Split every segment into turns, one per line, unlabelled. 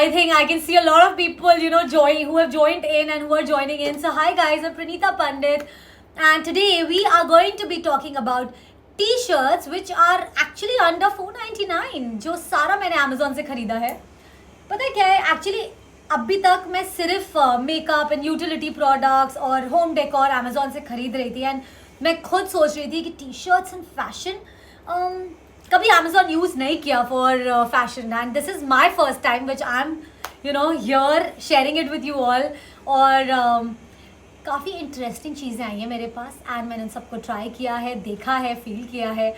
I think I can see a lot of people, who have joined in and who are joining in. So hi guys, I'm Pranita Pandit, and today we are going to be talking about T-shirts which are actually under $499, जो सारा मैंने Amazon से खरीदा है. पता है क्या है? Actually अभी तक मैं सिर्फ मेकअप एंड यूटिलिटी प्रोडक्ट्स और होम डेकोर Amazon से खरीद रही थी, एंड मैं खुद सोच रही थी कि टी शर्ट्स एंड फैशन कभी Amazon यूज़ नहीं किया for fashion, and this is my first time which I am here sharing it with you all. और काफ़ी इंटरेस्टिंग चीज़ें आई हैं मेरे पास, एंड मैंने उन सबको ट्राई किया है, देखा है, फील किया है.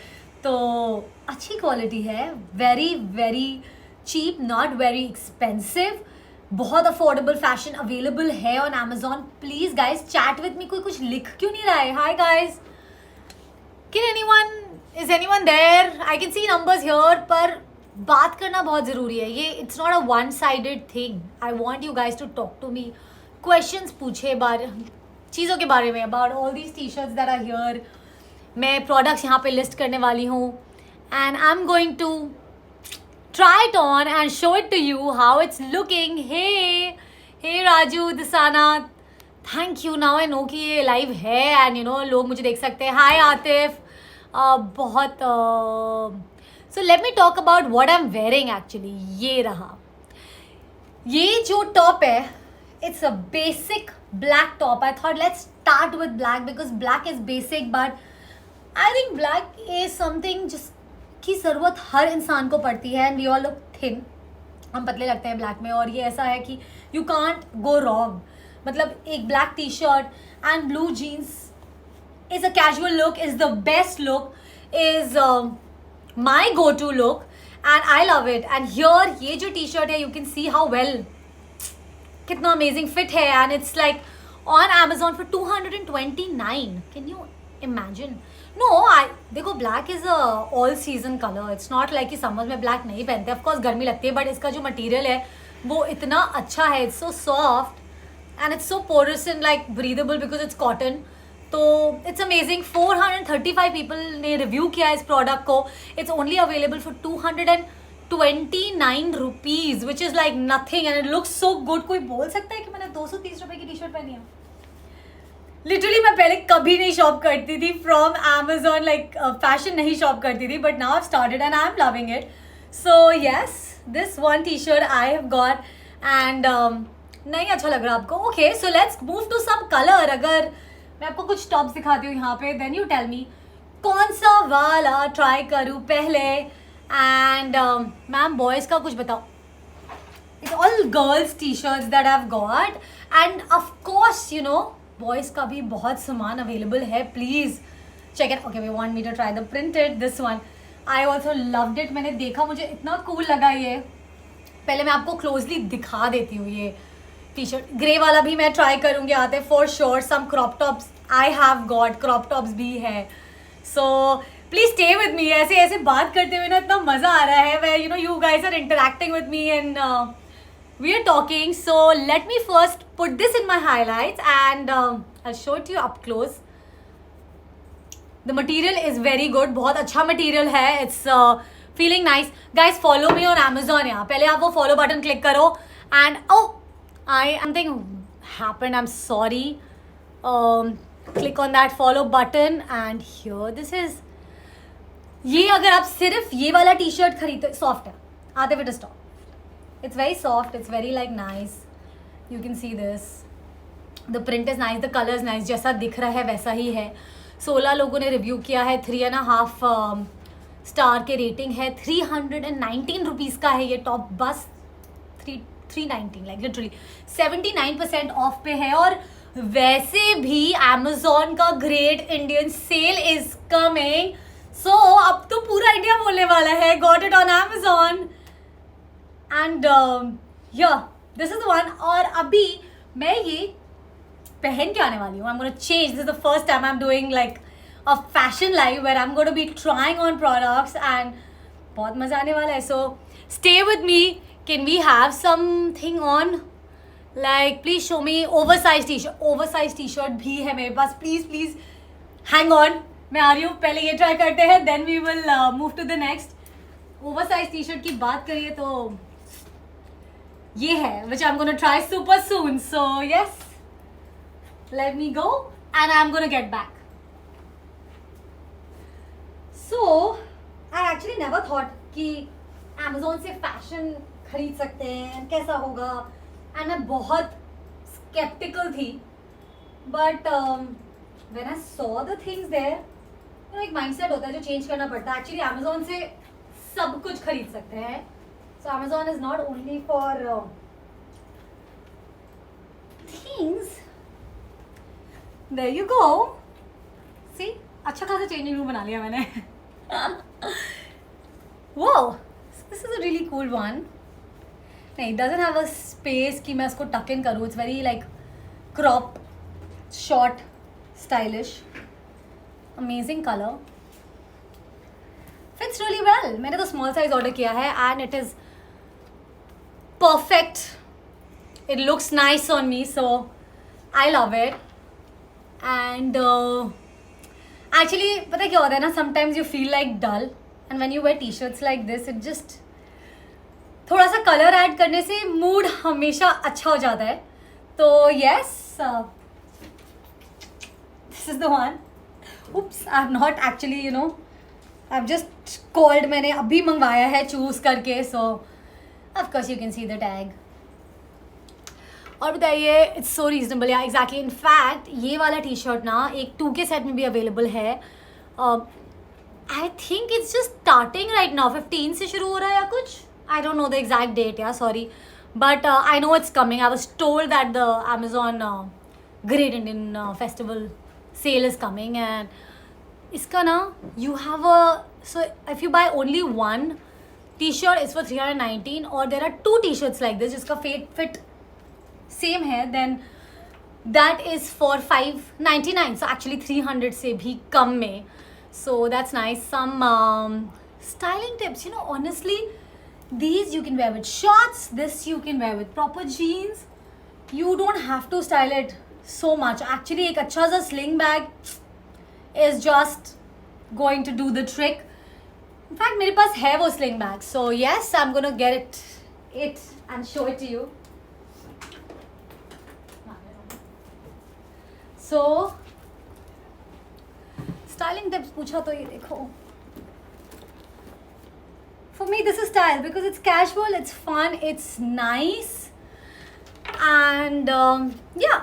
तो अच्छी क्वालिटी है, very very cheap, not very expensive, बहुत अफोर्डेबल फैशन अवेलेबल है on Amazon. Please guys chat with me. कोई कुछ लिख क्यों नहीं रहा है? Hi guys, is anyone there? I can see numbers here, पर बात करना बहुत ज़रूरी है. ये it's not a one sided thing. I want you guys to talk to me, questions पूछे चीज़ों के बारे में, about all these T shirts that are here. मैं प्रोडक्ट्स यहाँ पे लिस्ट करने वाली हूँ, and I am going to try it on and show it to you how it's looking. Hey Raju Dasana, thank you. Now I know कि ये live है and लोग मुझे देख सकते हैं. Hi Atif, बहुत so let me talk about what I'm wearing actually. ये रहा, ये जो top है, it's a basic black top. I thought let's start with black because black is basic, but I think black is something just की ज़रूरत हर इंसान को पड़ती है. And we all look thin, हम पतले लगते हैं ब्लैक में, और ये ऐसा है कि यू कांट गो रॉन्ग. मतलब एक black T shirt and blue jeans is a casual look, is the best look, is my go to look, and I love it. And here ये जो टी शर्ट है, you can see how well, कितना amazing fit है, and it's like on Amazon for 229. Can you imagine? No, देखो black is a all season colour. It's not like कि summer में black नहीं पहनते, ऑफकोर्स गर्मी लगती है, बट इसका जो मटेरियल है वो इतना अच्छा है. It's so soft and it's so porous and like breathable because it's cotton. तो इट्स अमेजिंग. 435 पीपल ने रिव्यू किया इस प्रोडक्ट को. It's only available for 229 rupees, which is like nothing, and it looks so good. कोई बोल सकता है कि मैंने 230 रुपये की टी शर्ट पहनी है? लिटरली मैं पहले कभी नहीं शॉप करती थी फ्रॉम Amazon, लाइक फैशन नहीं शॉप करती थी, but now I started and I am loving it. So yes, this one T shirt I have got, and नहीं अच्छा लग रहा आपको? Okay, so let's move to some colour. अगर मैं आपको कुछ टॉप्स दिखाती हूँ यहाँ पे, देन यू टेल मी कौन सा वाला ट्राई करूँ पहले. एंड मैम बॉयज़ का कुछ बताओ. It's all girls T shirts that I have got, and of course boys का भी बहुत सामान अवेलेबल है. Please check it. Okay, we want me to try the printed, this one. I also loved it. मैंने देखा, मुझे इतना कूल लगा ये. पहले मैं आपको क्लोजली दिखा देती हूँ. ये टी शर्ट ग्रे वाला भी मैं ट्राई करूँगी आते for sure. Some crop tops I have got, crop tops भी है. So please stay with me. ऐसे ऐसे बात करते हुए ना इतना मज़ा आ रहा है. Way you guys are interacting with me and we are talking. So let me first put this in my highlights, and I'll show it to you up close. The material is very good, बहुत अच्छा material है. It's feeling nice. Guys, follow me on Amazon. यहाँ पहले आप वो follow button click करो, and something happened. I'm sorry. Click on that follow button, and here this is. ये अगर आप सिर्फ ये वाला टी शर्ट खरीदते, सॉफ्ट है, आते हुए stop. It's very soft, it's very like nice. You can see this. The print is nice, the color is nice. जैसा दिख रहा है वैसा ही है. 16 लोगों ने रिव्यू किया है. 3.5 स्टार के रेटिंग है. 319 रुपीज़ का है ये टॉप. बस 319 लाइक लिटरली 79% ऑफ पे है. और वैसे भी Amazon का great Indian sale is coming. So अब तो पूरा इंडिया बोलने वाला है. Got it on Amazon. And this is the one. और अभी मैं ये पहन के आने वाली हूँ. I am gonna change. This is the first time I am doing like a fashion live where I am gonna be trying on products, and बहुत मज़ा आने वाला है. So stay with me. Can we have something on like, please show me oversize T shirt. Oversize T shirt भी है मेरे पास. Please please hang on, मैं आ रही हूँ. पहले ये ट्राई करते हैं, then we will move to the next. Oversize T shirt की बात करिए तो ये है which I'm gonna try super soon. So yes, let me go and I'm gonna get back. So I actually never thought कि Amazon से fashion खरीद सकते हैं, कैसा होगा, and मैं बहुत skeptical थी. But when I saw the things there, you know, एक mindset होता है जो change करना पड़ता है. Actually Amazon से सब कुछ खरीद सकते हैं. So Amazon is not only for things. There you go. See, अच्छा खासा changing room बना लिया मैंने. Whoa, this is a really cool one. नहीं, it doesn't have a space कि मैं इसको tuck in करूँ. It's very like crop, short, stylish. Amazing color. Fits really well. मैंने तो small size order किया है and it is perfect. It looks nice on me, so I love it. And actually पता क्या होता है ना, sometimes you feel like dull and when you wear t-shirts like this it just थोड़ा सा colour add करने से mood हमेशा अच्छा हो जाता है. तो yes, this is the one. Oops, I'm not actually, you know, I've just called, मैंने अभी मंगवाया है चूज करके. So of course you can see the tag. और बताइए, इट्स सो रीजनेबल. या एग्जैक्टली, इन फैक्ट ये वाला टी शर्ट ना एक 2 के सेट में भी अवेलेबल है. I think it's just starting right now. 15 से शुरू हो रहा है या कुछ, I don't know the exact date, या sorry, but I know it's coming. I was told that the Amazon great Indian festival sale is coming and इसका ना you have a, so if you buy only one T shirt it's for 319 और there are 2 T shirts like this जिसका fit same है, then that is for 599. So actually 300 से भी कम में. So that's nice. Some styling tips, you know, honestly these you can wear with shorts, this you can wear with proper jeans. You don't have to style it so much. Actually एक अच्छा सा sling bag is just going to do the trick. In fact मेरे पास है वो sling bag, so yes, I'm gonna get it and show it to you. So styling tips पूछा तो ये देखो. For me this is style because it's casual, it's fun, it's nice, and yeah,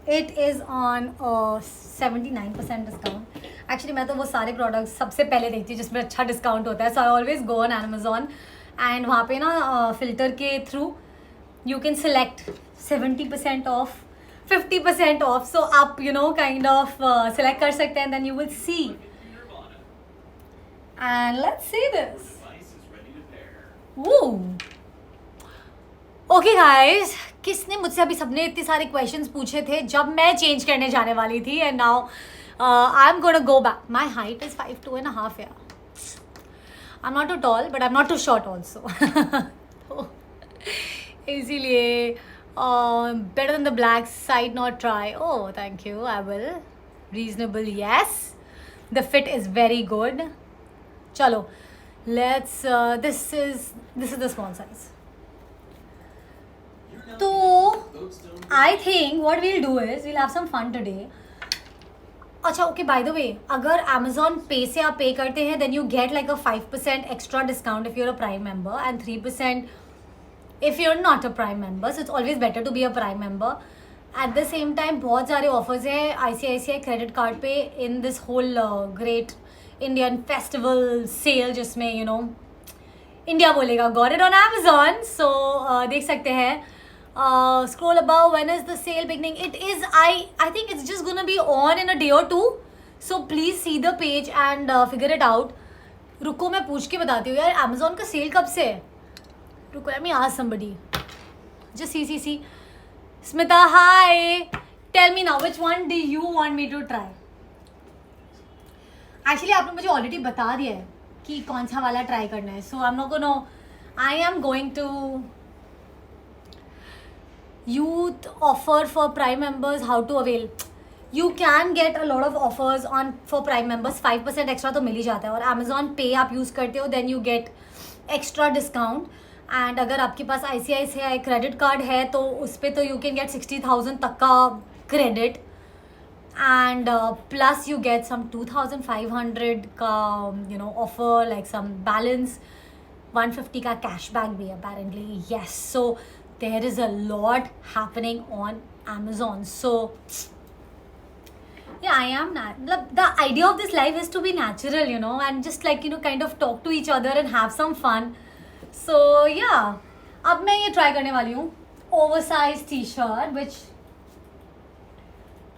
it is on a 79% discount. Actually मैं तो वो सारे products सबसे पहले देखती हूँ जिसमें अच्छा discount होता है. So I always go on Amazon and वहाँ पे ना filter के through you can select 70% off, 50% off. So आप you know kind of select कर सकते हैं, then you will see. And let's see this. Woo. Okay guys, किसने मुझसे अभी सबने इतने सारे questions पूछे थे जब मैं change करने जाने वाली थी, and now I'm gonna go back. My height is 5'2.5", yeah. I'm not too tall, but I'm not too short also. इसीलिए better than the black side not try. Oh, thank you. I will. Reasonable, yes. The fit is very good. चलो, let's this is the small size. तो I think what we'll do is we'll have some fun today. अच्छा, okay, by the way, अगर Amazon Pay से आप पे करते हैं then you get like a 5% extra discount if you're a Prime member and 3% if you're not a Prime member. So it's always better to be a Prime member. At the same time बहुत सारे offers हैं ICICI credit card पे in this whole great Indian festival sale जिसमें you know India बोलेगा got it on Amazon. So देख सकते हैं. Scroll above, when is the sale beginning? It is, I think it's just gonna be on in a day or two. So please see the page and figure it out. रुको मैं पूछ के बताती हूँ यार, Amazon का cell कब से है? रुको, let me ask somebody. Just see. Smita, hi. Tell me now, which one do you want me to try? Actually आपने मुझे already बता दिया है कि कौन सा वाला try करना है. So I'm not gonna, I am going to youth offer for Prime members, how to avail. You can get a lot of offers on for Prime members. 5% extra तो मिल ही जाता है. और Amazon Pay आप use करते हो then you get extra discount. And अगर आपके पास ICICI credit card है तो उस पर तो यू कैन गेट 60,000 तक का credit, and plus you get some 2,500 का ऑफर, लाइक सम बैलेंस 150 का कैशबैक भी apparently. Yes, so there is a lot happening on Amazon. So yeah, I am not, the idea of this life is to be natural, and just like kind of talk to each other and have some fun. So yeah, अब मैं ये try करने वाली हूँ oversized t-shirt which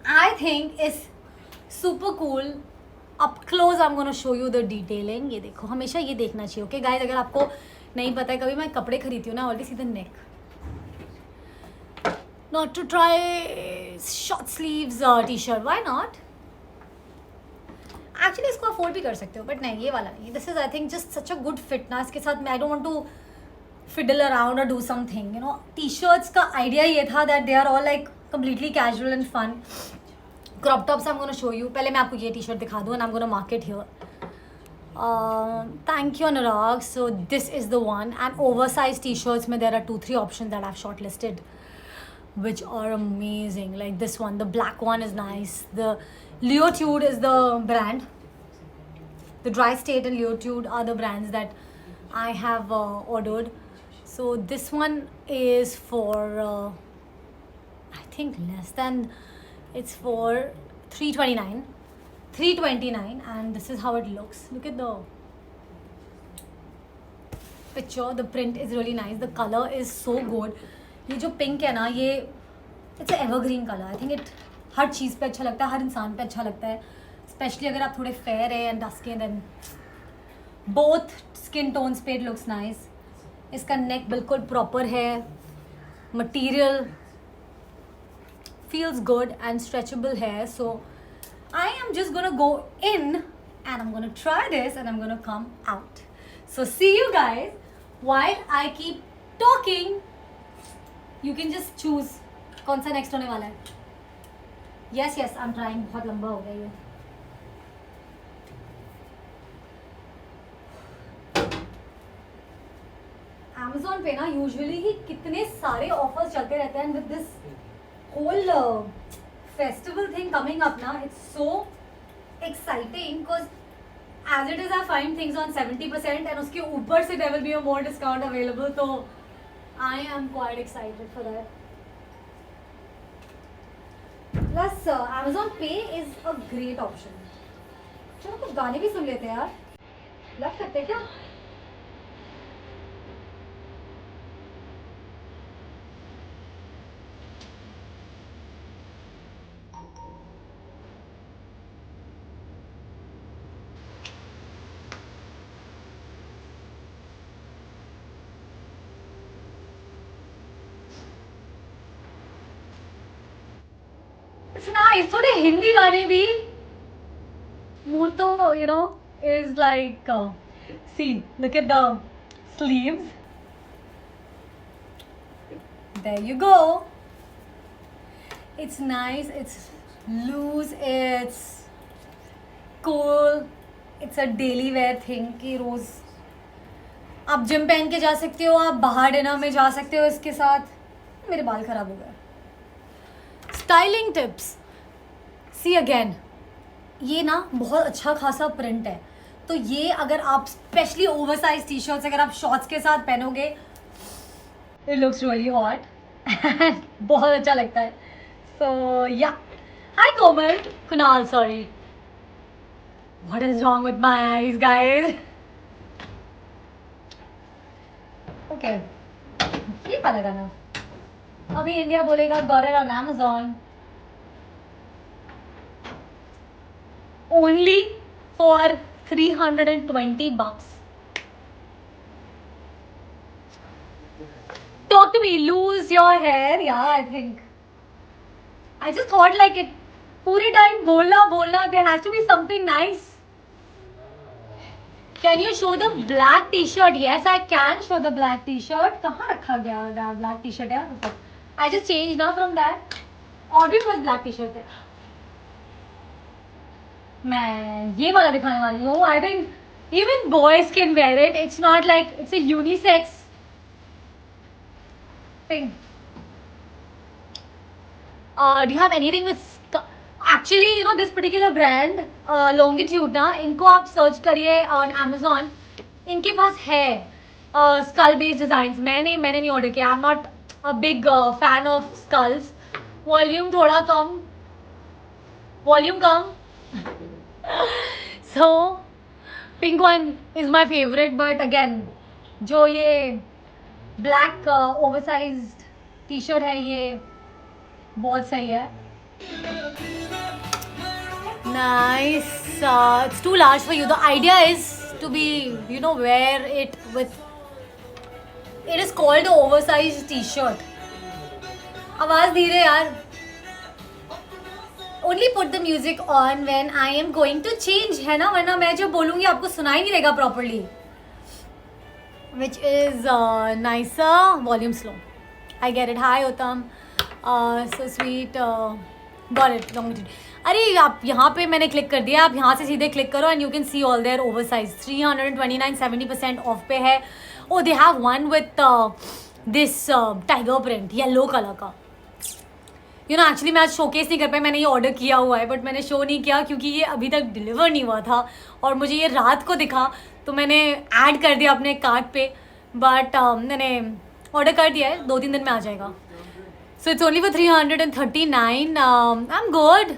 I think is super cool. Up close I'm going to show you the detailing. ये देखो, हमेशा ये देखना चाहिए. Okay guys, अगर आपको नहीं पता है, कभी मैं कपड़े खरीदती हूँ ना, always see the neck. Not to try short sleeves t-shirt. Why not? Actually इसको अफोर्ड भी कर सकते हो, बट नहीं, ये वाला नहीं. This is I think just such a good fit ना. इसके साथ मैं I don't want to fiddle around or do something. T-shirts का idea ये था that they are all like completely casual and fun. Crop tops I'm going to show you. पहले मैं आपको ये t-shirt दिखा दूँ and I'm going to mark it here. Thank you Anurag. So this is the one. And oversized t-shirts में there are 2-3 options that I've shortlisted, which are amazing. Like this one, the black one is nice. The Leotude is the brand. The Dry State and Leotude are the brands that I have ordered. So this one is for I think less than, it's for 329, and this is how it looks. Look at the picture. The print is really nice. The color is so good. ये जो pink है ना, ये it's evergreen colour. I think it हर चीज़ पे अच्छा लगता है, हर इंसान पे अच्छा लगता है, स्पेशली अगर आप थोड़े फेयर है and dusky, then both skin tones पे इट लुक्स नाइस. इसका नेक बिल्कुल प्रॉपर है, material feels good and stretchable है. So I am just gonna go in and I'm gonna try this and I'm gonna come out. So see you guys. While I keep talking, you can just choose कौन सा next होने वाला है. yes I'm trying. बहुत लंबा हो गया ये. Amazon पे ना यूजुअली ही कितने सारे ऑफर्स चलते रहते हैं. With this whole festival thing coming up ना, it's so exciting because as it is I find things on 70% and उसके ऊपर से there will be a more discount available. तो I am quite excited for that. Plus Amazon पे is a great option. चलो कुछ गाने भी सुन लेते हैं यार, लग सकते हैं क्या? नाइस. थोड़े हिंदी गाने भी. मोर तो is like see, look at the sleeves. There you go. It's nice, it's loose, it's cool, it's a daily wear thing कि रोज आप जिम पहन के जा सकते हो, आप बाहर डिनर में जा सकते हो इसके साथ. मेरे बाल खराब हो गए. Styling tips. सी अगेन, ये ना बहुत अच्छा खासा प्रिंट है, तो ये अगर आप स्पेशली ओवरसाइज टी शर्ट्स अगर आप शॉर्ट्स के साथ पहनोगे, इट लुक्स रियली हॉट. बहुत अच्छा लगता है. So yeah, hi Komal, Kunal, sorry, what is wrong with my eyes guys. Okay, ये वाला गाना अभी इंडिया बोलेगा got it on Amazon only for $320. Talk to me. Lose your hair. Yeah, I think I just thought like it पूरे time बोलना there has to be something nice. Can you show the black t-shirt? Yes, I can show the black t-shirt. कहाँ रखा गया black t-shirt यार? I just changed now from that. और भी कुछ black t-shirt है. मैं ये वाला दिखाने वाली हूँ. I think even boys can wear it. It's not like it's a unisex Pink. Do you have anything with actually you know this particular brand Longitude ना इनको आप सर्च करिए on Amazon. इनके पास है skull based designs. मैंने नहीं order किया. I'm not a big fan of skulls. Volume थोड़ा कम. Volume come. So pink one is my favorite, but again जो ये black oversized t-shirt है ये बहुत सही है. Nice. It's too large for you. The idea is to be, you know, wear it with. It is called an oversized t-shirt. आवाज धीरे यार. Only put the music on when I am going to change, है ना, वरना मैं जो बोलूँगी आपको सुनाई नहीं देगा properly. Which is nicer. Volume slow. I get it. Hi Uttam. So sweet. Got it. Longitude. अरे आप यहाँ पे मैंने क्लिक कर दिया. आप यहाँ से सीधे क्लिक करो and you can see all their oversize. 329 70% off पे है. Oh, they have one with this tiger print, yellow color का. You know, actually मैं आज शोकेस नहीं कर पाई. मैंने ये ऑर्डर किया हुआ है बट मैंने शो नहीं किया क्योंकि ये अभी तक डिलीवर नहीं हुआ था और मुझे ये रात को दिखा तो मैंने ऐड कर दिया अपने कार्ट पे. बट मैंने ऑर्डर कर दिया है. 2-3 दिन में आ जाएगा. So it's only for 339. I'm good.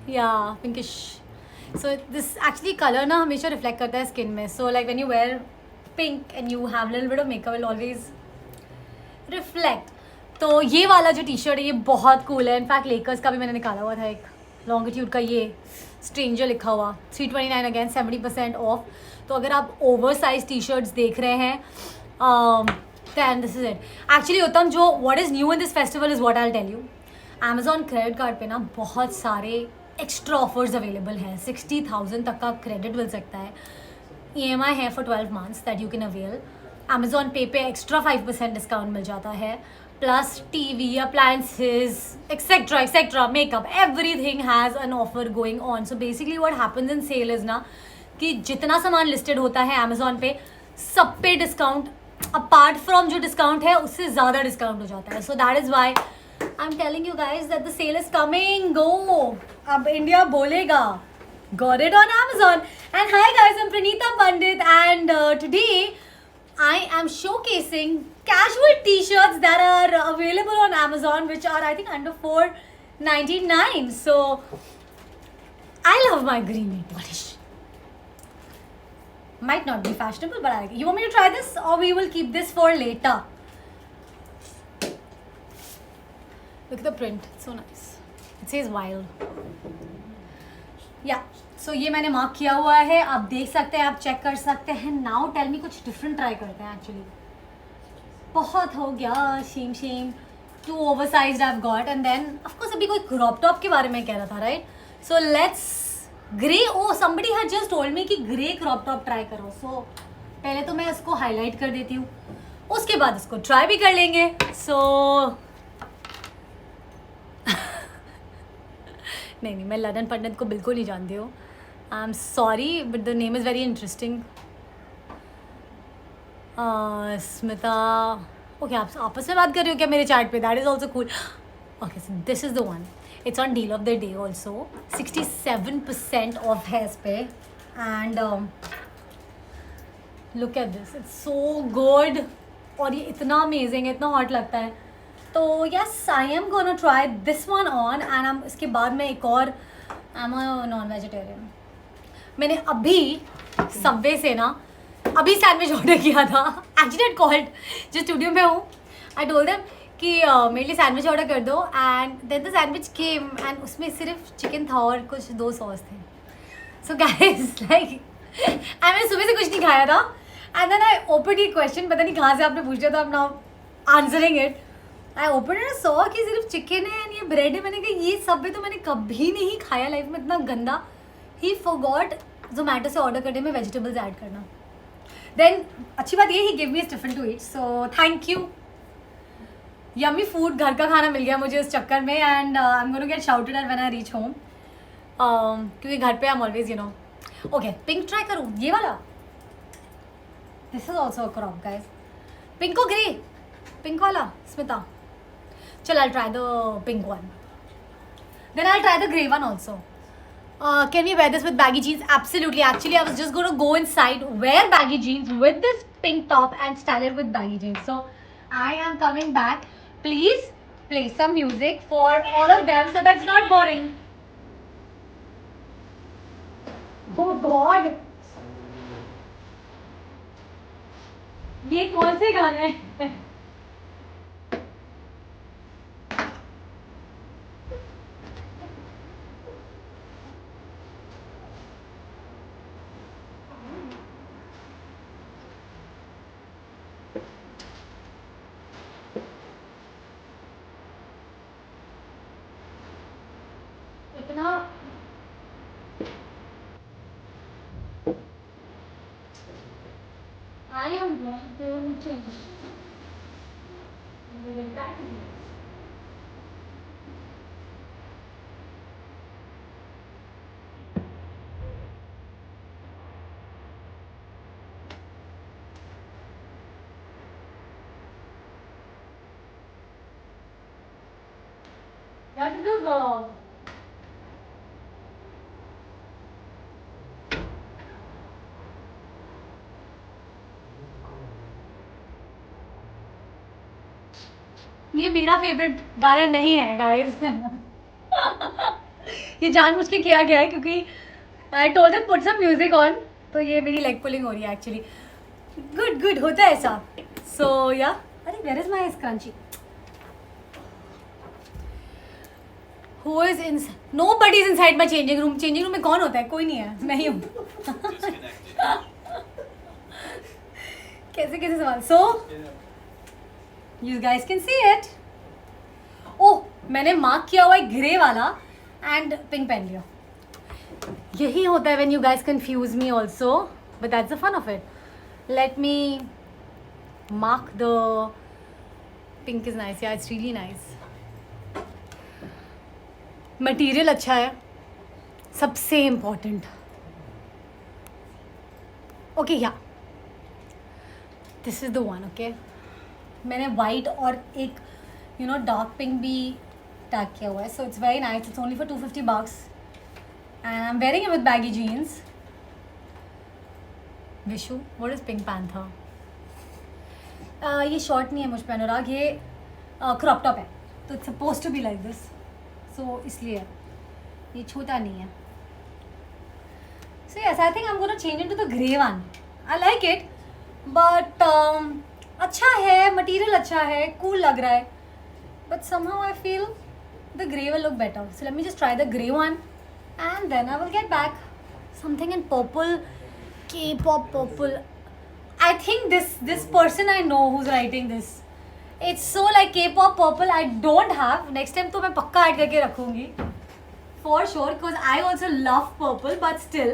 Yeah, pinkish. So this actually color ना हमेशा reflect करता है skin में. So like when you wear pink and you have a little bit of makeup, will always reflect. तो ये वाला जो T-shirt है ये बहुत कूल है. इनफैक्ट लेकर्स का भी मैंने निकाला हुआ था एक लॉन्गिट्यूड का. ये स्ट्रेंजर लिखा हुआ 329 अगेन 70% ऑफ. तो अगर आप ओवर साइज टी शर्ट्स देख रहे हैं then this is it. Actually उत्तम जो what is new in this festival is what I'll tell you. Amazon credit card पे ना बहुत सारे एक्स्ट्रा ऑफर्स अवेलेबल हैं. 60,000 तक का क्रेडिट मिल सकता है. EMI है for 12 months that you can avail. Amazon पे एक्स्ट्रा 5% डिस्काउंट मिल जाता है. Plus TV, appliances, etc. Makeup, everything has an offer going on. So basically what happens in sale is ना कि जितना सामान लिस्टेड होता है Amazon पे सब पे डिस्काउंट अपार्ट फ्रॉम जो डिस्काउंट है उससे ज़्यादा डिस्काउंट हो जाता है. So that is why I am telling you guys that the sale is coming. Go. अब इंडिया बोलेगा. Got it on Amazon. And hi guys, I'm Pranita Pandit and today I am showcasing casual t-shirts that are available on Amazon which are I think under $4.99. So I love my green nail polish. Might not be fashionable, but I like it. You want me to try this or we will keep this for later? Look at the print. It's so nice. It says wild. Yeah. So ये मैंने mark किया हुआ है. आप देख सकते हैं, आप चेक कर सकते हैं. Now tell me कुछ different ट्राई करते हैं. Actually बहुत हो गया. Shame. Too oversized I've got. And then of course अभी कोई crop top के बारे में कह रहा था, right? So let's grey. Oh somebody had just told me कि ग्रे क्रॉप टॉप ट्राई करो. सो पहले तो मैं इसको हाईलाइट कर देती हूँ, उसके बाद इसको ट्राई भी कर लेंगे. सो नहीं मैं ललन पंडित को बिल्कुल नहीं जानती हूँ. I am sorry but the name is very interesting. Smita. Okay आप आपस में बात कर रहे हो क्या मेरे चैट पे? That is also cool. Okay so this is the one. It's on deal of the day also. 67% off है इस पे. And look at this. It's so good. और ये इतना amazing है, इतना hot लगता है. तो yes, I am gonna try this one on. And इसके बाद मैं एक और I'm a non-vegetarian. मैंने अभी सबवे से ना अभी सैंडविच ऑर्डर किया था. Actually I called जो स्टूडियो में हूँ. I told them कि मेरे लिए सैंडविच ऑर्डर कर दो. And then the sandwich came and उसमें सिर्फ चिकन था और कुछ 2 सॉस थे. सो गाइस लाइक मैंने सुबह से कुछ नहीं खाया था. एंड देन आई ओपन ये क्वेश्चन, पता नहीं कहाँ से आपने पूछ लिया था. I am now answering it. I open and saw कि सिर्फ चिकन है एंड ये ब्रेड है. मैंने कहा ये सब भी तो मैंने कभी नहीं खाया लाइफ में, इतना गंदा. ही फॉरगॉट जोमेटो से ऑर्डर करने में वेजिटेबल्स ऐड करना. देन अच्छी बात ये ही give me tiffin to eat. So thank you. Yummy food, घर का खाना मिल गया मुझे इस चक्कर में. And I am gonna get shouted at when I reach home क्योंकि घर पे I am always you know. Okay pink try करूँ ये वाला. This is also a crop guys. Pink को grey Pink wala, Smita. Chal, I'll try the pink one. Then I'll try the grey one also. Can we wear this with baggy jeans? Absolutely. Actually, I was just going to go inside, wear baggy jeans with this pink top and style it with baggy jeans. So, I am coming back. Please play some music for all of them so that's not boring. Oh God! ये कौन से गाने हैं? इतना I am going to That's the girl. ये मेरा favourite गाना नहीं है गाइस. ये जानबूझ के किया गया है क्योंकि I told them put some music on. तो ये मेरी लेग पुलिंग हो रही है एक्चुअली. गुड गुड होता है ऐसा. सो या अरे where is my scrunchie. Who is in? Nobody is inside my changing room. Changing room में कौन होता है? कोई नहीं है. मैं ही हूँ. कैसे कैसे सवाल. So you guys can see it. ओह मैंने मार्क किया हुआ है ग्रे वाला एंड पिंक पहन लिया. यही होता है when you guys confuse me also. But that's the fun of it. Let me mark the pink is nice. Yeah, it's really nice. Material अच्छा है सबसे इम्पॉर्टेंट. ओके या this is the one. Okay मैंने white और एक dark pink भी tag किया हुआ है. So it's very nice. It's only for $250 and I am wearing it with baggy jeans. Vishu what is pink panther. ये शॉर्ट नहीं है मुझ पे अनुराग. ये क्रॉप टॉप है तो it's suppose to be like this. So इसलिए ये छोटा नहीं है. So yes I think I am gonna change into the grey one. I like it but अच्छा है. मटेरियल अच्छा है. कूल लग रहा है. But somehow I feel the grey will look better. So let me just try the grey one and then I will get back. Something in purple. K-pop purple. I think this person I know who's writing this. It's so like K-pop purple. I don't have. Next time तो मैं पक्का add करके रखूँगी for sure because I also love purple but still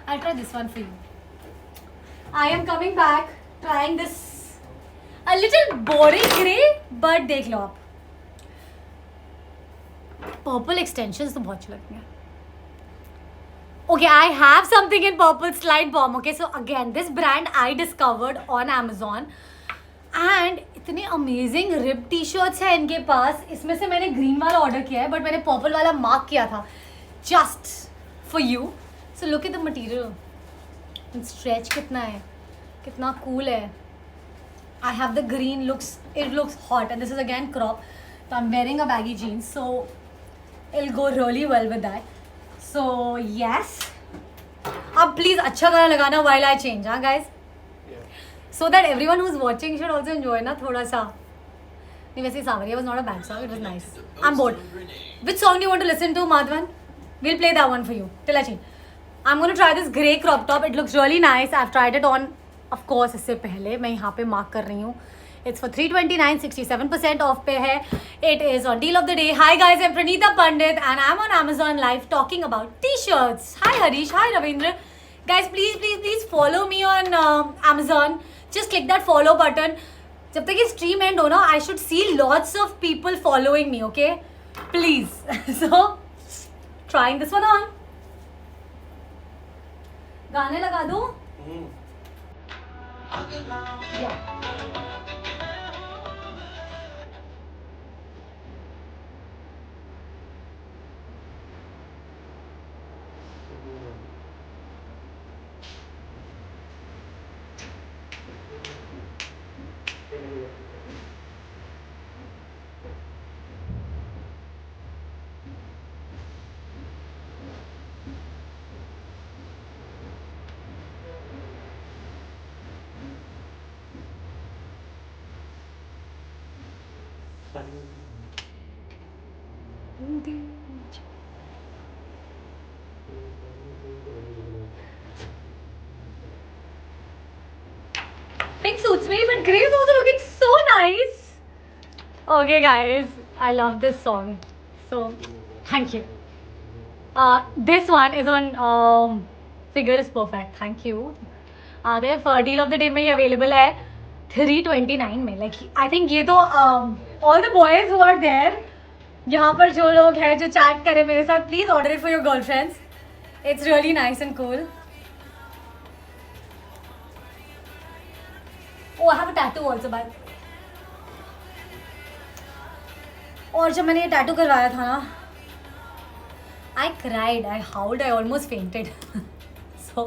I'll try this one for you. I am coming back trying this a little boring grey but देख लो आप purple extensions तो बहुत अच्छी लगती हैं. Okay, I have something in purple, Slide Bomb. Okay, so again, this brand I discovered on Amazon. And इतने amazing rib t-shirts हैं इनके पास. इसमें से मैंने green वाला order किया है, but मैंने purple वाला mark किया था. Just for you. So look at the material. Stretch कितना है, कितना cool है. I have the green, it looks hot, and this is again crop. So I'm wearing a baggy jeans, so it'll go really well with that. So yes. अब please अच्छा गाना लगाना while I change, हाँ guys. So that everyone who's watching should also enjoy ना थोड़ा सा. नहीं वैसे Savarya was not a bad song. It was nice. I'm bored. Which song do you want to listen to, Madhavan? We'll play that one for you. Till I change. I'm going to try this grey crop top. It looks really nice. I've tried it on. Of course इससे पहले मैं यहाँ पे mark कर रही हूँ. It's for $329, 67% off पे है. It is on deal of the day. Hi guys, I'm Pranita Pandit and I'm on Amazon Live talking about t-shirts. Hi Harish, hi Ravindra. Guys, please follow me on Amazon. Just click that follow button. जब तक ये stream end हो ना, I should see lots of people following me, okay? Please. So, trying this one on. गाने लगा दूँ? Yeah. Pink suits me, but grey is also looking so nice. Okay, guys, I love this song. So, thank you. This one is on Figure is Perfect. Thank you. देख deal of the day में ये available है 329 में. Like I think ये तो all the boys who are there, यहाँ पर जो लोग हैं जो चैट करें मेरे साथ, please order it for your girlfriends. It's really nice and cool. Oh, I have a tattoo also, by. और जब मैंने ये टैटू करवाया था ना, I cried, I howled, I almost fainted. So,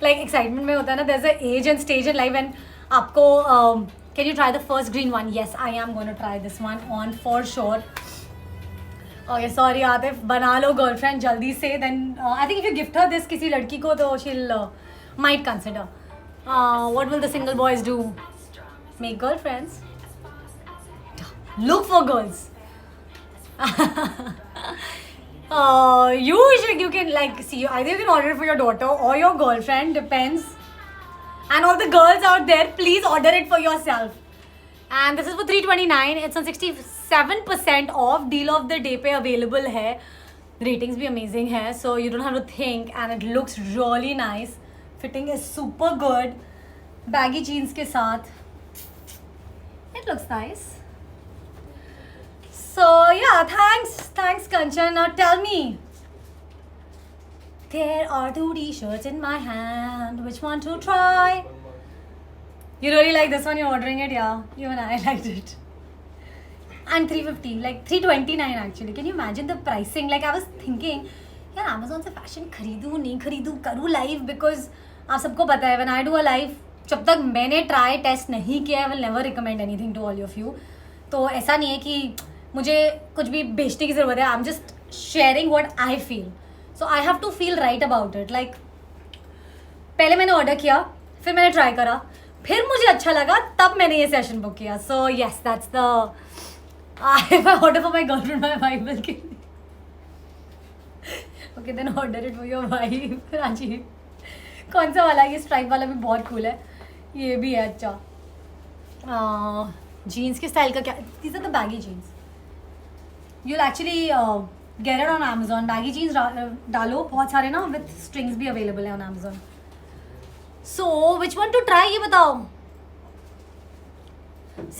like excitement में होता है ना, there's an age and stage in life when आपको can you try the first green one? Yes, I am going to try this one on for sure. Okay, sorry Atif, बना लो girlfriend जल्दी से. Then I think if you gift her this किसी लड़की को तो she'll might consider. What will the single boys do? Make girlfriends. Look for girls. You can like see, either you can order it for your daughter or your girlfriend, depends. And all the girls out there, please order it for yourself. And this is for 329. It's on 67% off. Deal of the day पे available है. Ratings भी amazing है, so you don't have to think, and it looks really nice. Fitting is super good. Baggy jeans के साथ. It looks nice. So yeah, thanks Kanchan. Now tell me, there are 2 t-shirts in my hand. Which one to try? You really like this one? You're ordering it? Yeah, you and I liked it. And 350, like 329 actually. Can you imagine the pricing? Like I was thinking, यार Amazon से fashion खरीदूँ नहीं खरीदूँ, करूँ live, because आप सबको पता है when I do a live, जब तक मैंने try test नहीं किया, I will never recommend anything to all of you. तो ऐसा नहीं है कि मुझे कुछ भी बेचने की ज़रूरत है. I'm just sharing what I feel. So I have to feel right about it. Like पहले मैंने ऑर्डर किया, फिर मैंने ट्राई करा, फिर मुझे अच्छा लगा, तब मैंने ये सेशन बुक किया. So yes, that's the order for my girlfriend, my wife will kill me. Okay then order it for your wife. Raji, कौन सा वाला? ये स्ट्राइप वाला भी बहुत कूल है, ये भी है अच्छा. जीन्स के स्टाइल का क्या? These are the baggy jeans. You will actually get it on Amazon. Baggy jeans डालो बहुत सारे ना, विथ स्ट्रिंग्स भी अवेलेबल है on Amazon. So which one to try, ये बताओ.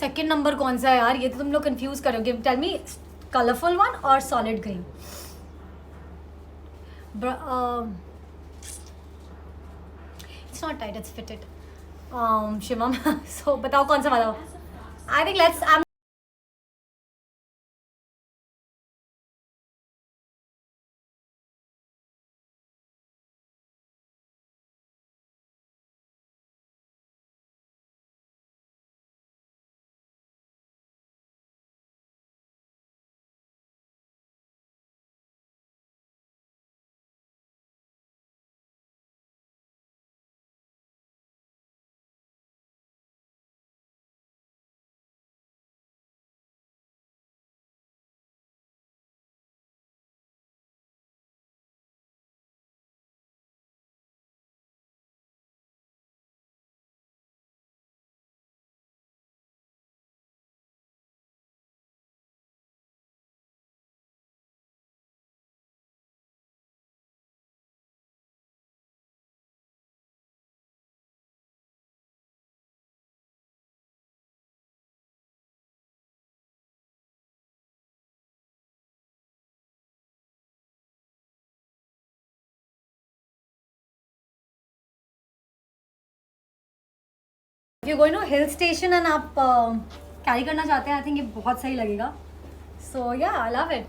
सेकेंड नंबर कौन सा है यार? ये तो तुम लोग कंफ्यूज करोगे. टेल मी, कलरफुल वन और solid green. It's not tight, it's fitted. Shivam, so बताओ कौन सा वाला. I think let's if you going to hill station and आप कैरी करना चाहते हैं, आई थिंक ये बहुत सही लगेगा. So yeah I love it.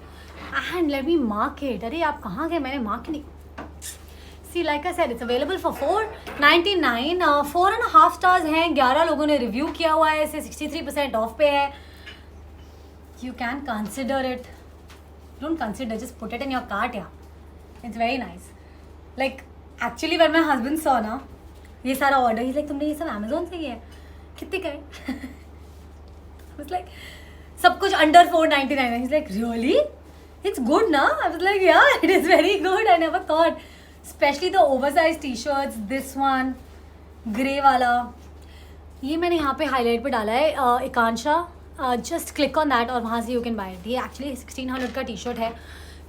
And let me mark it. अरे आप कहाँ गए, मैंने मार्क नहीं. See like I said it's available for $4.99. 4.5 stars हैं. 11 लोगों ने रिव्यू किया हुआ है इसे. 63% ऑफ पे है. You can consider it. Don't consider, just put it in your cart. Yeah it's very nice. Like actually when my husband saw ना ये सारा ऑर्डर, ही लाइक तुमने ये सब अमेजोन से किया है, कितने का है? इट्स लाइक सब कुछ under $4.99. He's like, really? It's good na? I was like, yeah, it is very good. I never thought. Especially the oversized t-shirts. This one, grey वाला. ये मैंने यहाँ पे हाईलाइट पे डाला है. एकांशा, just click on that और वहाँ से you can buy it. ये actually 1600 का t-shirt है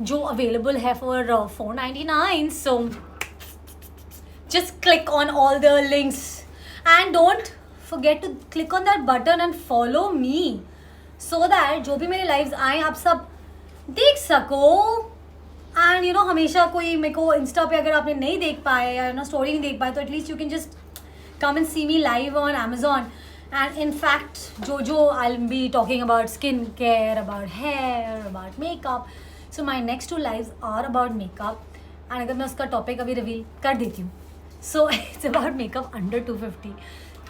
जो available है for $4.99. So just click on all the links and don't forget to click on that button and follow me. So that जो भी मेरे लाइव्स आए आप सब देख सको. एंड यू नो हमेशा कोई मेरे को इंस्टा पे अगर आपने नहीं देख पाए या ना स्टोरी नहीं देख पाए तो at least you can just come and see me live on Amazon. And in fact जो I will be talking about skin care, about hair, about makeup. So my next 2 lives are about makeup. And अगर मैं उसका topic अभी reveal कर देती हूँ, so it's about makeup under 250,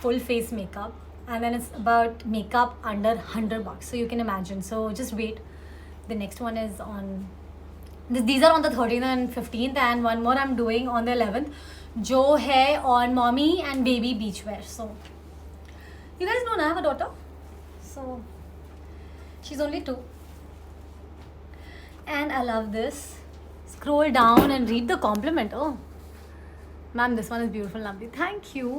full face makeup. And then it's about makeup under $100. So you can imagine. So just wait. The next one is on. These are on the 13th and 15th, and one more I'm doing on the 11th. जो है on mommy and baby beachwear. So you guys know I have a daughter. So she's only 2. And I love this. Scroll down and read the compliment. Oh, ma'am, this one is beautiful, lovely. Thank you.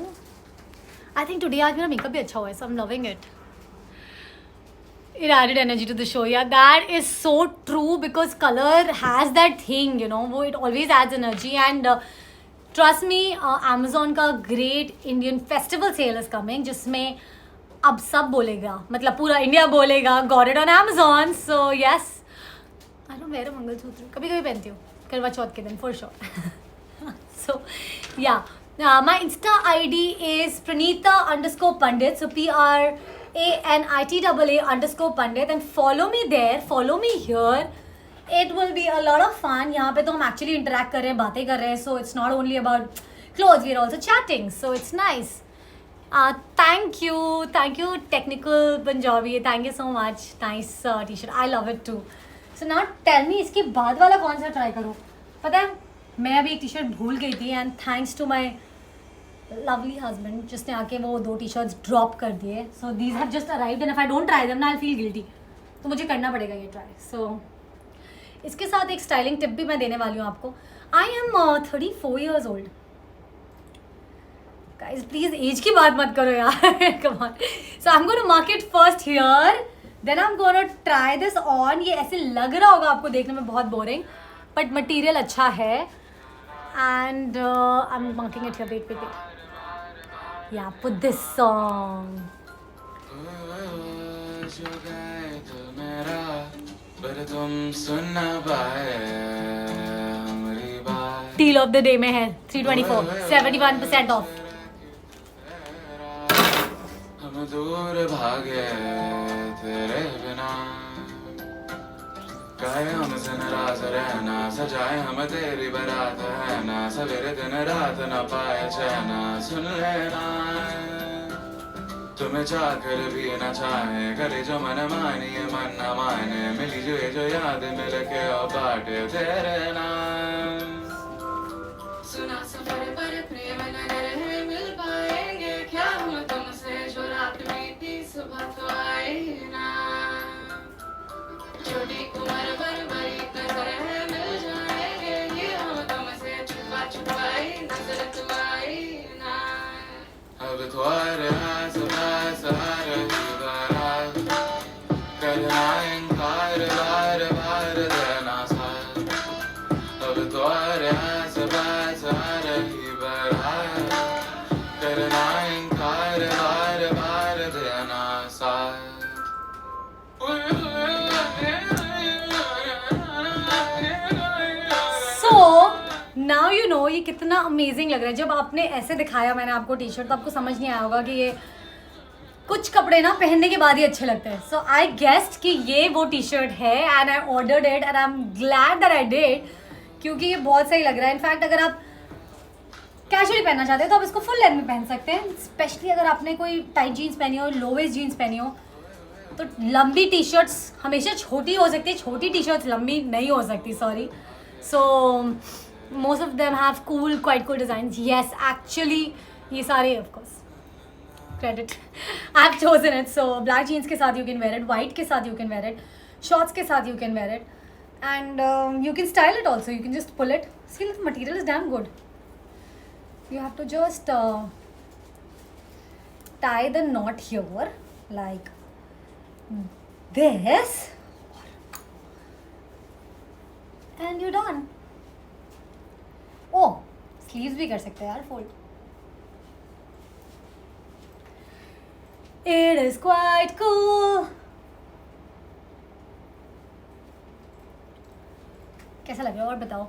I think today आज मेरा makeup भी अच्छा हुआ है. So I am loving it. It added energy to the show. Yeah that is so true because colour has that thing, you know, वो it always adds energy. And trust me, Amazon का great Indian festival sale is coming जिसमें अब सब बोलेगा, मतलब पूरा India बोलेगा got it on Amazon. So yes, I don't where अ मंगलसूत्र. कभी कभी पहनती हूँ करवा चौथ के दिन फॉर श्योर. सो या my Insta ID is Pranita_Pandit. So PRANITAA_Pandit. And follow me there. Follow me here. It will be a lot of fun. यहाँ पे तो हम actually interact कर रहे हैं, बातें कर रहे हैं. So it's not only about clothes. We are also chatting. So it's nice. Thank you technical Punjabi. Thank you so much. Nice t-shirt. I love it too. So now tell me इसके बाद वाला कौन सा try करूँ. पता है मैं अभी एक टी शर्ट भूल गई थी and thanks to my lovely husband जिसने आके वो 2 टी शर्ट्स ड्रॉप कर दिए. So these have just arrived and if I don't try them ना आई फील गिल्टी. तो मुझे करना पड़ेगा ये ट्राई. सो इसके साथ एक स्टाइलिंग टिप भी मैं देने वाली हूँ आपको. I am 34 years old. Guys please age की बात मत करो यार. Come on. So I am going to mark it first here, then I am going to try this on. ये ऐसे लग रहा होगा आपको देखने में बहुत बोरिंग, बट मटेरियल अच्छा है. And I'm marking it here. Wait. Yeah, put this song. Deal of the day में है 324, 71% off. हम दूर भागे तेरे बिना, कहे हम से नाराज रहना, सजाए हम तेरी बारात है ना, सवेरे दिन रात न पाए चैना. सुन लेना तुम्हें चाहकर भी न चाहे, करे जो मन मानिए मन न माने, मिली जो याद मिल के और बाटे तेरे नाम. सुना सफर पर प्रेम नगर है, मिल पाएंगे क्या हम तुमसे, जो रात बीती सुबह तो आई ना. छोटी उम्र पर बड़ी नजर है, मिल जाएंगे ये हम तुमसे, छुपाई नजर तुम्हारी ना. अब तुम्हारे हाथ सहारा ही बारात, करना इनकार बार देना साथ. अब तुम्हारे हाथ सहारा ही बारात, करना इनकार बार देना साथ. नाउ यू नो ये कितना अमेजिंग लग रहा है. जब आपने ऐसे दिखाया मैंने आपको टी शर्ट, तो आपको समझ नहीं आया होगा कि ये कुछ कपड़े ना पहनने के बाद ही अच्छे लगते हैं. सो आई गेस्ड कि ये वो टी शर्ट है and I ordered it and I am glad that I did, क्योंकि ये बहुत सही लग रहा है. इनफैक्ट अगर आप कैजुअली पहनना चाहते हैं तो आप इसको फुल लेंथ में पहन सकते हैं. स्पेशली अगर आपने कोई टाइट जीन्स पहनी हो, लो वेस्ट जीन्स पहनी हो, तो लंबी टी शर्ट्स हमेशा छोटी हो सकती है, छोटी टी शर्ट्स लंबी नहीं हो सकती. Sorry. So most of them have cool, quite cool designs. Yes, actually ये सारे of course credit I have chosen it. So black jeans के साथ you can wear it, white के साथ you can wear it, shorts के साथ you can wear it, and you can style it also. You can just pull it. See the material is damn good. You have to just tie the knot here like this and you're done. Oh, sleeves भी कर सकते हैं यार fold. It is quite cool. कैसा लग रहा है और बताओ.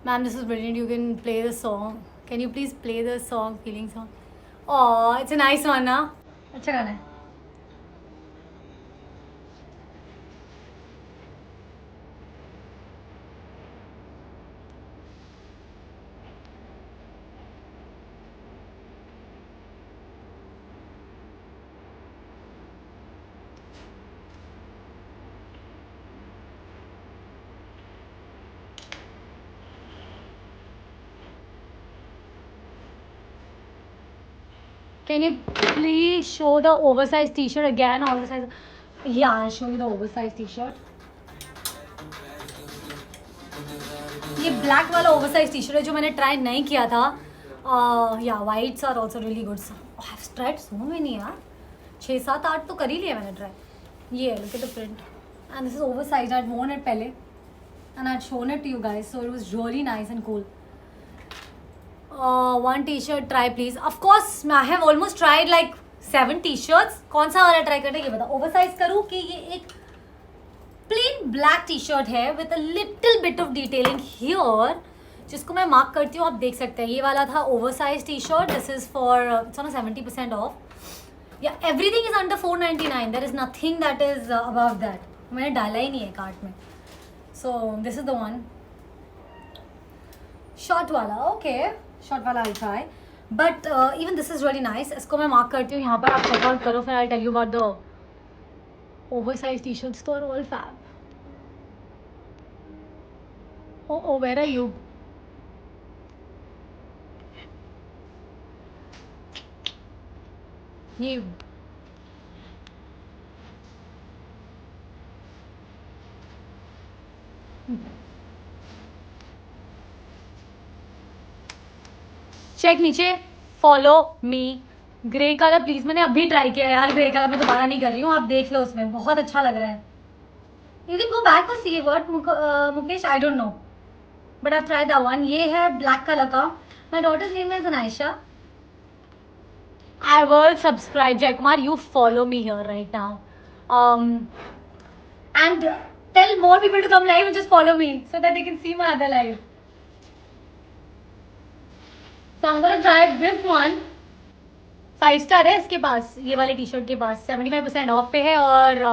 Ma'am, this is brilliant. You can play the song. Can you please play the song, feeling song? Oh, it's a nice one, ना? अच्छा गाना है. Can you please show the oversized t-shirt again? Oversized. Yeah, I'll show you the oversized t-shirt. ये black वाला oversize T shirt है जो मैंने try नहीं किया था. या whites are also really good. I have tried so many यार. 6-7-8 तो कर ही लिया मैंने ट्राई. ये look at the print and this is oversize. I had worn it पहले and I had shown it to you guys, so it was really nice and cool. One t-shirt try please. Of course, I have almost tried like 7 t-shirts. कौन सा वाला try करना है ये बता. Oversize करूँ कि ये एक प्लेन ब्लैक टी शर्ट है with a little bit of detailing here, जिसको मैं मार्क करती हूँ. आप देख सकते हैं ये वाला था oversize T shirt. This is for it's on 70% off. Yeah everything is under 499. There is nothing that is above that. मैंने डाला ही नहीं है कार्ट में. So this is the one short वाला. ओके, शॉर्ट वाला I try, but even this is really nice. इसको मैं मार्क करती हूँ यहाँ पर. आप चेकआउट करो, फिर I tell you about the oversized t-shirts. तो all fab. Oh, where are you? You. Check नीचे. Follow me. Grey colour please. मैंने अभी ट्राई किया यार ग्रे कलर. मैं दोबारा नहीं कर रही हूँ. आप देख लो, उसमें बहुत अच्छा लग रहा है. यू कैन गो बैक और see what Mukesh. I don't know, but I try the one. ये है ब्लैक कलर का. My daughter's name is Anaysha. I will subscribe. Jaykumar, you follow me here right now. And tell more people to come live and just follow me so that they can see my other live. So I'm gonna try this one. 5 star है इसके पास. ये वाले T shirt के पास 75% of पे है और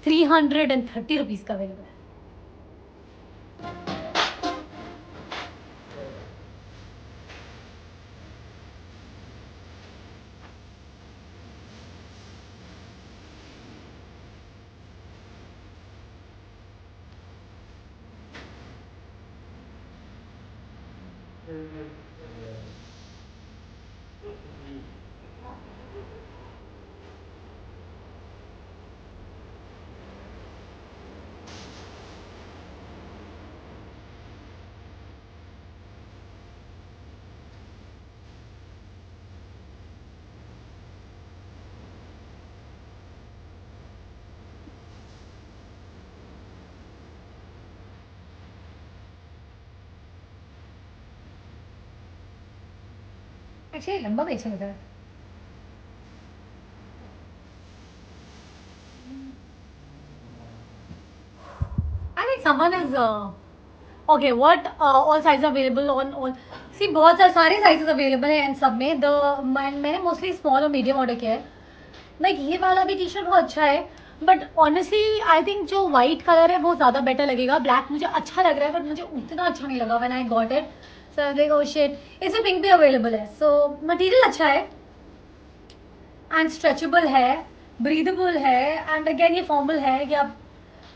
330 rupees का available है. Actually, लंबा भी अच्छा लग रहा है. I think someone is okay. What all sizes available on all? See, बहुत सारे sizes available हैं इन सब में. मैंने mostly small और medium order किया है. लाइक ये वाला भी टी शर्ट बहुत अच्छा है, बट ऑनेस्टली आई थिंक जो वाइट कलर है वो ज़्यादा बेटर लगेगा. ब्लैक मुझे अच्छा लग रहा है बट मुझे उतना अच्छा नहीं लगा when I got it. So like oh shit. इसमें पिंक भी अवेलेबल है. सो मटेरियल अच्छा है एंड स्ट्रेचेबल है, ब्रीदेबल है, एंड अगेन ये फॉर्मल है कि आप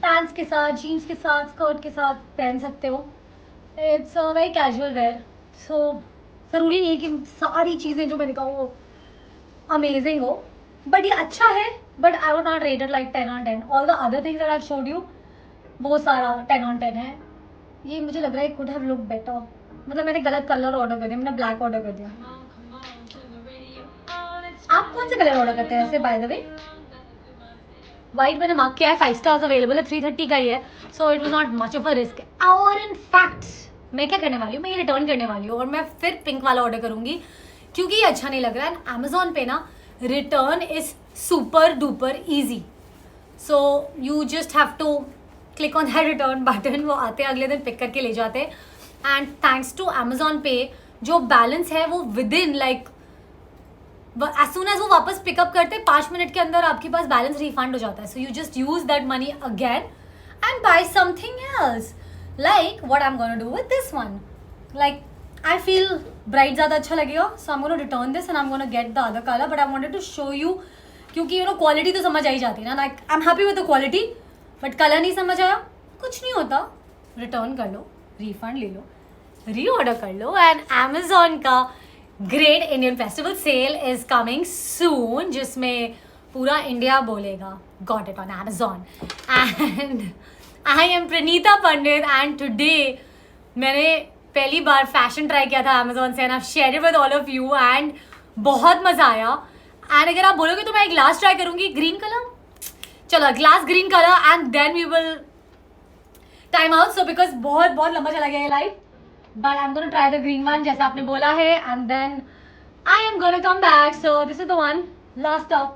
पैंट्स के साथ, जीन्स के साथ, स्कर्ट के साथ पहन सकते हो. It's very casual wear. So ज़रूरी नहीं है कि सारी चीज़ें जो मैंने कहा वो अमेजिंग हो, बट ये अच्छा है. But I would not rate it like 10/10. All the other things that I showed you वो सारा 10/10 है. ये मुझे लग रहा है कुड हैव लुक बेटर. मतलब मैंने गलत कलर ऑर्डर कर दिया, मैंने ब्लैक ऑर्डर कर दिया. आप कौन से कलर ऑर्डर करते हैं ऐसे बाय द वे? वाइट मैंने मार्क किया है, 5 स्टार्स अवेलेबल है, 330 का ही है. So it was not much of a risk. और इन फैक्ट मैं क्या करने वाली हूँ, मैं ये रिटर्न करने वाली हूँ और मैं फिर पिंक वाला ऑर्डर करूँगी क्योंकि ये अच्छा नहीं लग रहा है. एंड अमेजोन पे ना return is super duper easy. So you just have to click on that return button, वो आते हैं अगले दिन पिक करके ले जाते हैं. एंड थैंक्स टू अमेजोन पे जो बैलेंस है वो within like as soon as वो वापस पिकअप करते 5 मिनट के अंदर आपके पास बैलेंस रिफंड हो जाता है. So you just use that money again and buy something else like what I am gonna do with this one. Like I feel bright ज़्यादा अच्छा लगेगा. So I am gonna return this and I am gonna get the other colour. But I wanted to show you क्योंकि you know quality तो समझ आई जाती है ना. Like I am happy with the quality but colour नहीं समझ आया, कुछ नहीं होता. रिटर्न कर लो, रिफंड ले लो, रीऑर्डर कर लो. एंड अमेजोन का great Indian festival sale is coming soon जिसमें पूरा इंडिया बोलेगा got it on Amazon. And I am Pranita Pandit and today मैंने पहली बार फैशन ट्राई किया था अमेजोन से and I share it with all of you and बहुत मज़ा आया. एंड अगर आप बोलोगे तो मैं एक ग्लास ट्राई करूँगी ग्रीन कलर. चलो glass green colour and then we will time out. So because बहुत बहुत लंबा चला गया ये live. But I'm gonna try the green one जैसा आपने बोला है and then I am gonna come back. So this is the one, last stop.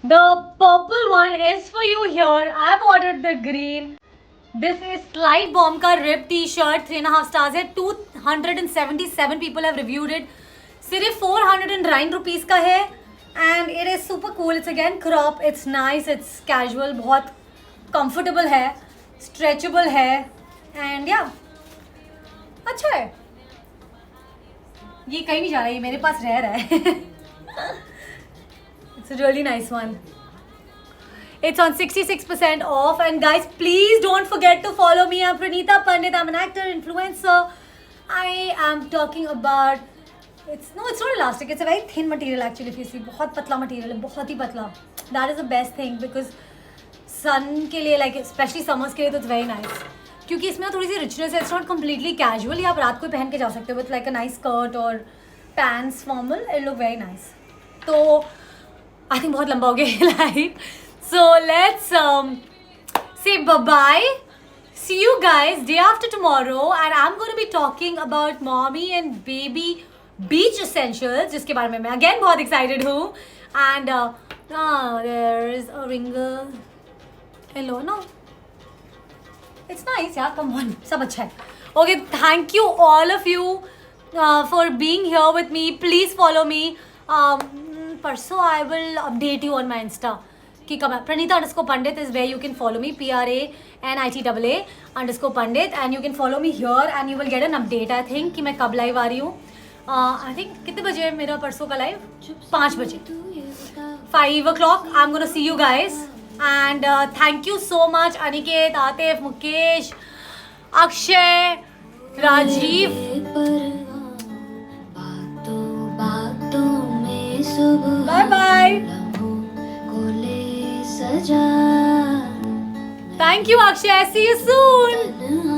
The purple one is for you here. I've ordered the green. This is Slide Bomb का rip t-shirt, 3.5 stars है. 277 people have reviewed it. सिर्फ 409 rupees का है and it is super cool. It's again crop. It's nice. It's casual. बहुत comfortable है, stretchable है and yeah, अच्छा है. ये कहीं नहीं जा रहा है, ये मेरे पास रह रहा है. It's a really nice one. It's on 66% off. And guys, please don't forget to follow me. I'm Pranita Pandit. I'm an actor, influencer. I am talking about... It's not elastic. It's a very thin material actually if you see. बहुत पतला material है, बहुत ही पतला. That is the best thing because sun के लिए like especially summers के लिए तो it's very nice. क्योंकि इसमें थोड़ी सी richness है. It's not completely casual. ये आप रात को पहन के जा सकते हो with like a nice skirt or pants formal. It look very nice. तो I think बहुत लंबा हो गया live. So let's say bye-bye. See you guys day after tomorrow and I'm going to be talking about mommy and baby beach essentials जिसके बारे में मैं again बहुत excited हूँ. And there's a wrinkle. Hello, no? It's nice, yeah, come on. सब अच्छा है. Okay, thank you all of you for being here with me. Please follow me. परसों I will update you on my Insta. कि कब Pranita_Pandit is where you can follow me. PRANITAA_Pandit and you can follow me here and you will get an update. I think कि मैं कब live आ रही हूँ. I think कितने बजे है मेरा परसों का लाइव? 5 बजे. 5 o'clock. I'm gonna see you guys and thank you so much Aniket, Atif, Mukesh, Akshay, Rajiv. Bye bye. सजा thank you Akshay, see you soon.